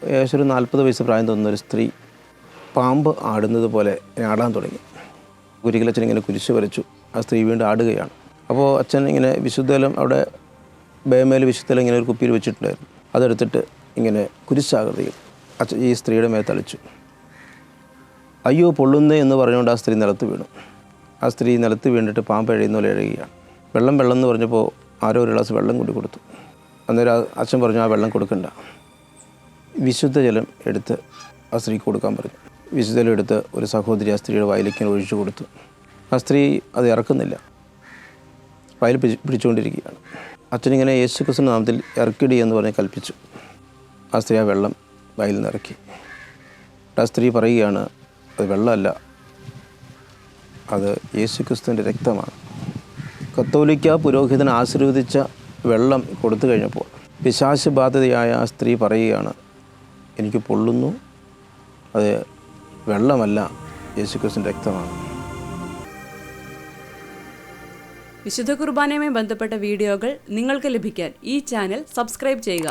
ഏകദേശം ഒരു 40 വയസ്സ് പ്രായം തോന്നുന്ന ഒരു സ്ത്രീ പാമ്പ് ആടുന്നത് പോലെ ആടാൻ തുടങ്ങി. ഒരിക്കൽ അച്ഛൻ ഇങ്ങനെ കുരിശ് വരച്ചു. ആ സ്ത്രീ വീണ്ടും ആടുകയാണ്. അപ്പോൾ അച്ഛൻ ഇങ്ങനെ വിശുദ്ധജലം അവിടെ ബേമേൽ വിശുദ്ധജലം ഇങ്ങനെ ഒരു കുപ്പിയിൽ വെച്ചിട്ടുണ്ടായിരുന്നു. അതെടുത്തിട്ട് ഇങ്ങനെ കുരിശാകൃതിയിൽ അച്ഛൻ ഈ സ്ത്രീയുടെ മേൽ തളിച്ചു. അയ്യോ പൊള്ളുന്നേ എന്ന് പറഞ്ഞുകൊണ്ട് ആ സ്ത്രീ നിലത്ത് വീണു. ആ സ്ത്രീ നിലത്ത് വീണിട്ട് പാമ്പ് എഴയുന്ന പോലെ എഴുകയാണ്. വെള്ളം എന്ന് പറഞ്ഞപ്പോൾ ആരോ ഒരു ഗ്ലാസ് വെള്ളം കൂടി കൊടുത്തു. അന്നേരം അച്ഛൻ പറഞ്ഞു ആ വെള്ളം കൊടുക്കണ്ട, വിശുദ്ധജലം എടുത്ത് ആ സ്ത്രീക്ക് കൊടുക്കാൻ പറഞ്ഞു. വിശുദ്ധജലം എടുത്ത് ഒരു സഹോദരി ആ സ്ത്രീയുടെ വായിലേക്ക് ഒഴിച്ചു കൊടുത്തു. ആ സ്ത്രീ അത് ഇറക്കുന്നില്ല, വായിൽ പിടിച്ചുകൊണ്ടിരിക്കുകയാണ്. അച്ഛനിങ്ങനെ യേശുക്രിസ്തുവിന്റെ നാമത്തിൽ ഇറക്കിടി എന്ന് പറഞ്ഞ് കൽപ്പിച്ചു. ആ സ്ത്രീ ആ വെള്ളം വായിൽ നിന്ന് ഇറക്കി. ആ സ്ത്രീ പറയുകയാണ്, അത് വെള്ളമല്ല, അത് യേശുക്രിസ്തുവിൻ്റെ രക്തമാണ്. കത്തോലിക്ക പുരോഹിതൻ ആശീർവദിച്ച വെള്ളം കൊടുത്തു കഴിഞ്ഞപ്പോൾ പിശാച് ബാധിതയായ ആ സ്ത്രീ പറയുകയാണ്, എനിക്ക് പൊള്ളുന്നു, അത് വെള്ളമല്ല, യേശുക്രിസ്തുവിൻ്റെ രക്തമാണ്. വിശുദ്ധ കുർബാനയുമായി ബന്ധപ്പെട്ട വീഡിയോകൾ നിങ്ങൾക്ക് ലഭിക്കാൻ ഈ ചാനൽ സബ്സ്ക്രൈബ് ചെയ്യുക.